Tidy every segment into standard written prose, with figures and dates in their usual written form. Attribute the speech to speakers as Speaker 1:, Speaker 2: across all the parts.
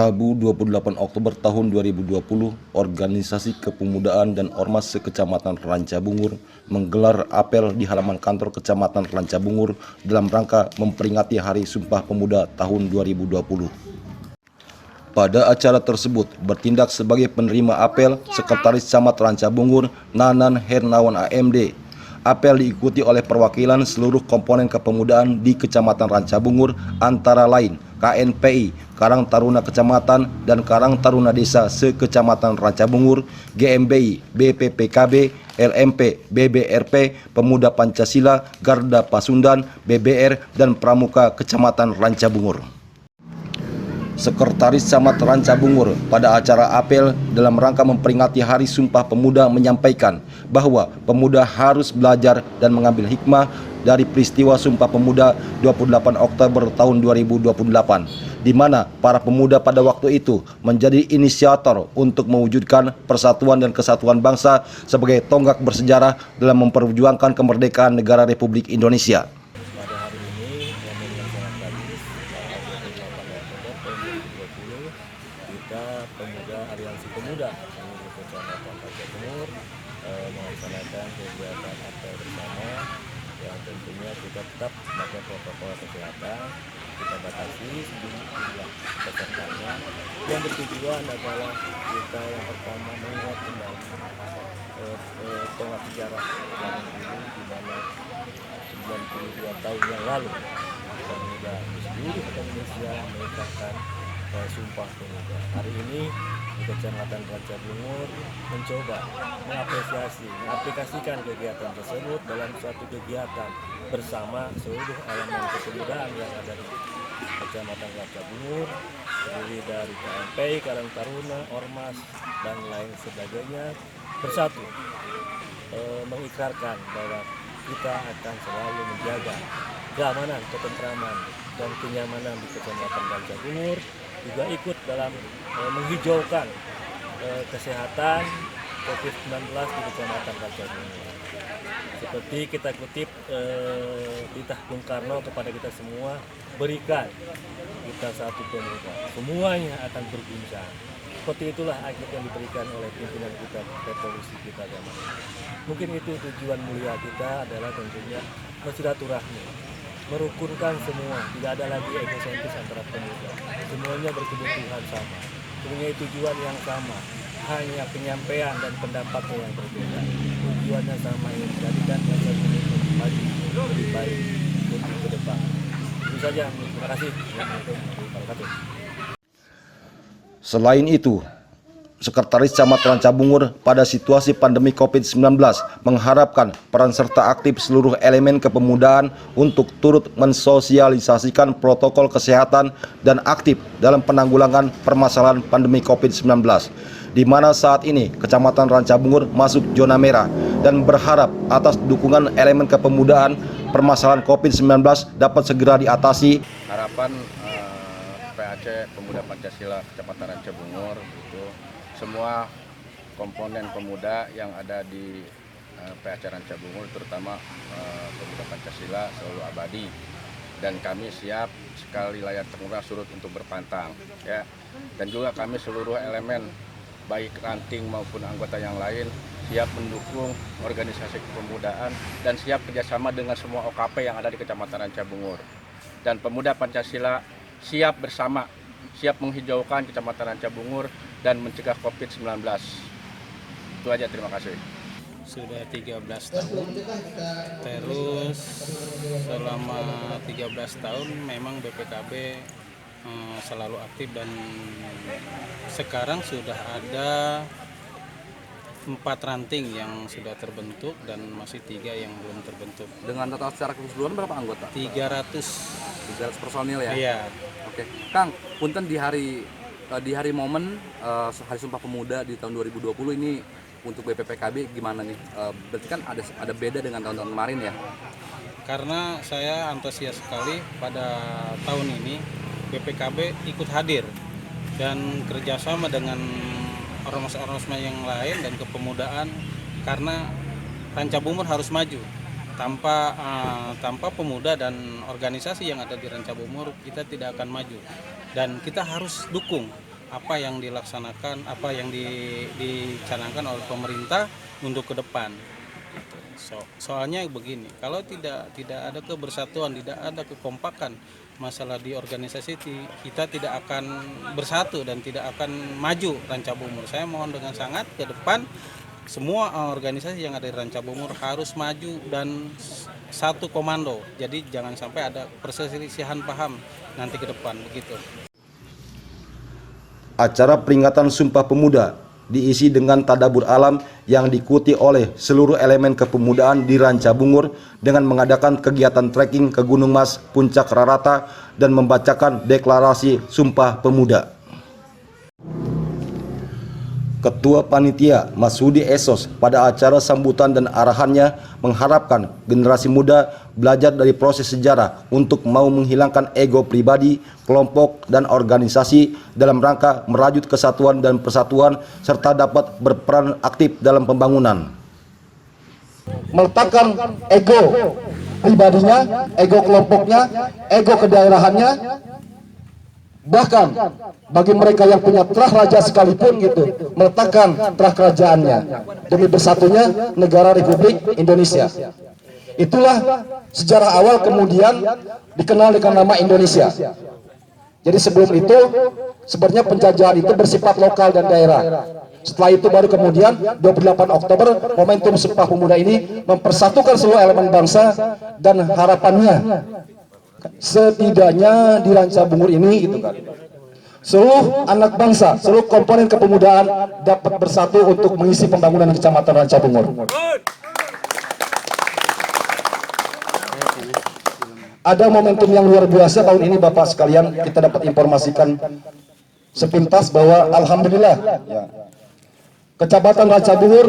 Speaker 1: Rabu 28 Oktober tahun 2020, Organisasi Kepemudaan dan Ormas se-Kecamatan Rancabungur menggelar apel di halaman kantor Kecamatan Rancabungur dalam rangka memperingati Hari Sumpah Pemuda tahun 2020. Pada acara tersebut, bertindak sebagai penerima apel Sekretaris Camat Rancabungur, Nanan Hernawan AMD. Apel diikuti oleh perwakilan seluruh komponen kepemudaan di Kecamatan Rancabungur, antara lain KNPI, Karang Taruna Kecamatan, dan Karang Taruna Desa se-Kecamatan Rancabungur, GMBI, BPPKB, LMP, BBRP, Pemuda Pancasila, Garda Pasundan, BBR, dan Pramuka Kecamatan Rancabungur. Sekretaris Camat Rancabungur pada acara apel dalam rangka memperingati Hari Sumpah Pemuda menyampaikan bahwa pemuda harus belajar dan mengambil hikmah dari peristiwa Sumpah Pemuda 28 Oktober tahun 2028, di mana para pemuda pada waktu itu menjadi inisiator untuk mewujudkan persatuan dan kesatuan bangsa sebagai tonggak bersejarah dalam memperjuangkan kemerdekaan negara Republik Indonesia.
Speaker 2: Pada hari ini yang dengan sangat bagus, 28 Oktober tahun 2020, kita pemuda Aliansi Pemuda seluruh Kecamatan Rancabungur melaksanakan kegiatan apel bersama yang tentunya kita tetap memakai protokol kesehatan, kita batasi sejumlah pesertanya. Yang bertujuan adalah kita yang pertama mengingat kembali tonggak sejarah yang dulu di mana 92 tahun yang lalu pemuda di seluruh Indonesia mengucapkan Sumpah Pemuda. Hari ini di Kecamatan Rancabungur mencoba mengaplikasikan kegiatan tersebut dalam suatu kegiatan bersama seluruh elemen kepemudaan yang ada di Kecamatan Rancabungur, terdiri dari KMPI, Karang Taruna, Ormas, dan lain sebagainya, bersatu mengikrarkan bahwa kita akan selalu menjaga keamanan, ketentraman, dan kenyamanan di Kecamatan Rancabungur, juga ikut dalam menghijaukan kesehatan COVID-19 di Kecamatan Rancabungur. Seperti kita kutip titah Bung Karno kepada kita semua, berikan kita satu pemuda, semuanya akan berguncang. Seperti itulah agit yang diberikan oleh pimpinan kita, revolusi kita zaman. Mungkin itu tujuan mulia kita adalah tentunya bersilaturahmi, merukunkan semua, tidak ada lagi egosentris antara pemuda. Semuanya berkebutuhan sama, punya tujuan yang sama, hanya penyampaian dan pendapatnya yang berbeda. Tujuannya sama, yang menjadikan Rancabungur lebih maju, lebih baik untuk ke depan. Itu saja, terima kasih.
Speaker 1: Selain itu, Sekretaris Camat Rancabungur pada situasi pandemi COVID-19 mengharapkan peran serta aktif seluruh elemen kepemudaan untuk turut mensosialisasikan protokol kesehatan dan aktif dalam penanggulangan permasalahan pandemi COVID-19, di mana saat ini Kecamatan Rancabungur masuk zona merah, dan berharap atas dukungan elemen kepemudaan permasalahan COVID-19 dapat segera diatasi.
Speaker 3: Harapan PAC Pemuda Pancasila Kecamatan Rancabungur itu semua komponen pemuda yang ada di PAC Rancabungur, terutama Pemuda Pancasila selalu abadi, dan kami siap sekali layar termurah surut untuk berpantang, ya. Dan juga kami seluruh elemen baik ranting maupun anggota yang lain siap mendukung organisasi kepemudaan dan siap kerjasama dengan semua OKP yang ada di Kecamatan Rancabungur. Dan Pemuda Pancasila siap bersama, siap menghijaukan Kecamatan Rancabungur dan mencegah COVID-19. Itu aja, terima kasih.
Speaker 4: Sudah 13 tahun, terus selama 13 tahun memang BPKB selalu aktif, dan sekarang sudah ada 4 ranting yang sudah terbentuk dan masih 3 yang belum terbentuk.
Speaker 5: Dengan total secara keseluruhan berapa anggota?
Speaker 4: 300
Speaker 5: personil ya?
Speaker 4: Iya.
Speaker 5: Oke, Kang, punten di hari momen Hari Sumpah Pemuda di tahun 2020 ini untuk BPPKB gimana nih? Berarti kan ada beda dengan tahun-tahun kemarin ya?
Speaker 4: Karena saya antusias sekali pada tahun ini BPKB ikut hadir dan kerjasama dengan ormas-ormas yang lain dan kepemudaan, karena Rancabungur harus maju. Tanpa pemuda dan organisasi yang ada di Rancabungur, kita tidak akan maju, dan kita harus dukung apa yang dilaksanakan, apa yang dicanangkan oleh pemerintah untuk ke depan. Soalnya begini, kalau tidak ada kebersatuan, tidak ada kekompakan masalah di organisasi, kita tidak akan bersatu dan tidak akan maju Ranca Bungur. Saya mohon dengan sangat ke depan semua organisasi yang ada di Ranca Bungur harus maju dan satu komando. Jadi jangan sampai ada perselisihan paham nanti ke depan begitu.
Speaker 1: Acara peringatan Sumpah Pemuda diisi dengan tadabur alam yang diikuti oleh seluruh elemen kepemudaan di Ranca Bungur dengan mengadakan kegiatan trekking ke Gunung Mas, Puncak Rarata dan membacakan deklarasi Sumpah Pemuda. Ketua Panitia Masudi Esos pada acara sambutan dan arahannya mengharapkan generasi muda belajar dari proses sejarah untuk mau menghilangkan ego pribadi, kelompok, dan organisasi dalam rangka merajut kesatuan dan persatuan serta dapat berperan aktif dalam pembangunan.
Speaker 6: Meletakkan ego pribadinya, ego kelompoknya, ego kedaerahannya, bahkan bagi mereka yang punya terah raja sekalipun gitu, meletakkan terah kerajaannya demi bersatunya negara Republik Indonesia. Itulah sejarah awal kemudian dikenal dengan nama Indonesia. Jadi sebelum itu sebenarnya penjajahan itu bersifat lokal dan daerah. Setelah itu baru kemudian 28 Oktober momentum Sumpah Pemuda ini mempersatukan seluruh elemen bangsa dan harapannya setidaknya di Ranca Bungur ini gitu kan, seluruh anak bangsa, seluruh komponen kepemudaan dapat bersatu untuk mengisi pembangunan Kecamatan Ranca Bungur. Ada momentum yang luar biasa tahun ini Bapak sekalian, kita dapat informasikan sepintas bahwa alhamdulillah ya, Kecamatan Ranca Bungur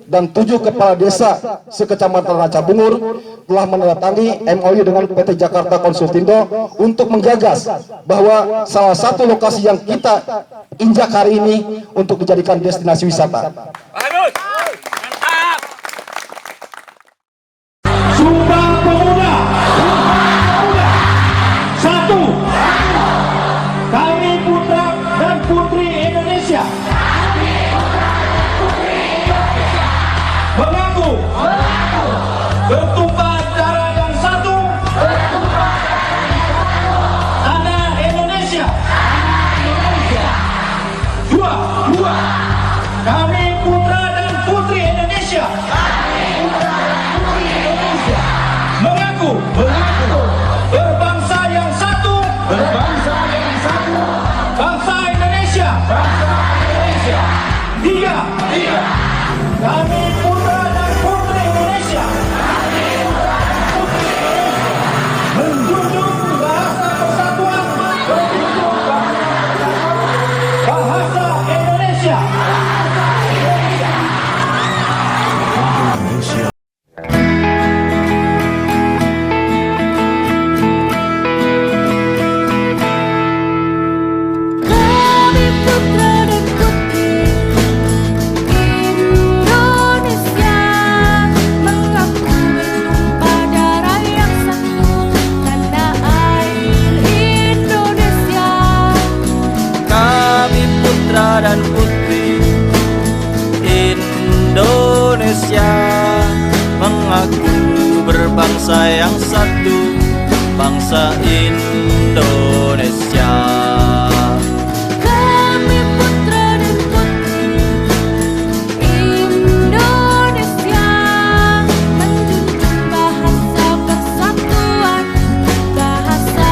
Speaker 6: dan 7 kepala desa sekecamatan Ranca Bungur telah menandatangani MOU dengan PT Jakarta Konsultindo untuk menggagas bahwa salah satu lokasi yang kita injak hari ini untuk dijadikan destinasi wisata.
Speaker 7: Sumpah Pemuda. Satu. Kami putra dan putri Indonesia. Mengaku bertumpah darah yang satu, tanah Indonesia. Dua, kami putra dan putri Indonesia. Mengaku berbangsa yang satu, bangsa Indonesia. Tiga, kami putra dan putri Indonesia menjunjung bahasa persatuan, bahasa Indonesia.
Speaker 8: Kami putra dan putri Indonesia mengaku bertumpah darah yang satu, tanah air Indonesia.
Speaker 9: Kami putra dan putri Indonesia mengaku berbangsa yang satu, bangsa Indonesia.
Speaker 8: Kami putra dan putri Indonesia menjunjung bahasa persatuan, bahasa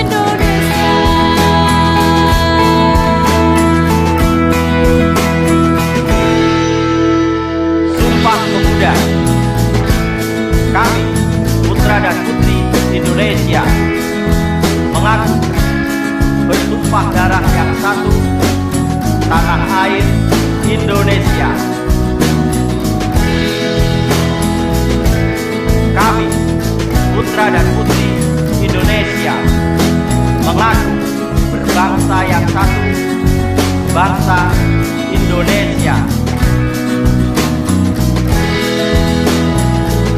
Speaker 8: Indonesia.
Speaker 9: Sumpah Pemuda. Kami, putra dan putri Indonesia, mengaku bertumpah darah yang satu, tanah air Indonesia. Kami, putra dan putri Indonesia, mengaku berbangsa yang satu, bangsa Indonesia.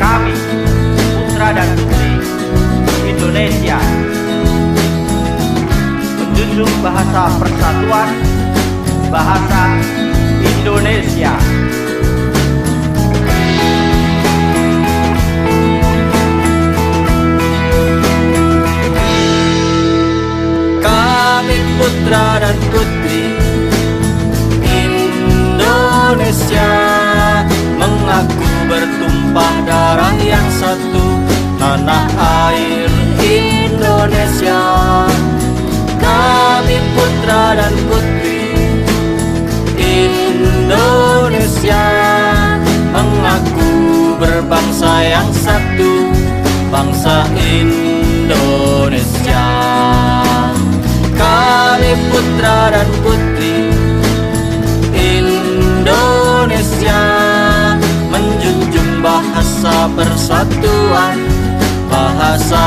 Speaker 9: Kami, putra dan putri Indonesia, bahasa persatuan, bahasa Indonesia.
Speaker 10: Kami putra dan putri Indonesia mengaku bertumpah darah yang satu, tanah air Indonesia. Kami putra dan putri Indonesia mengaku berbangsa yang satu, bangsa Indonesia. Kami putra dan putri Indonesia menjunjung bahasa persatuan, bahasa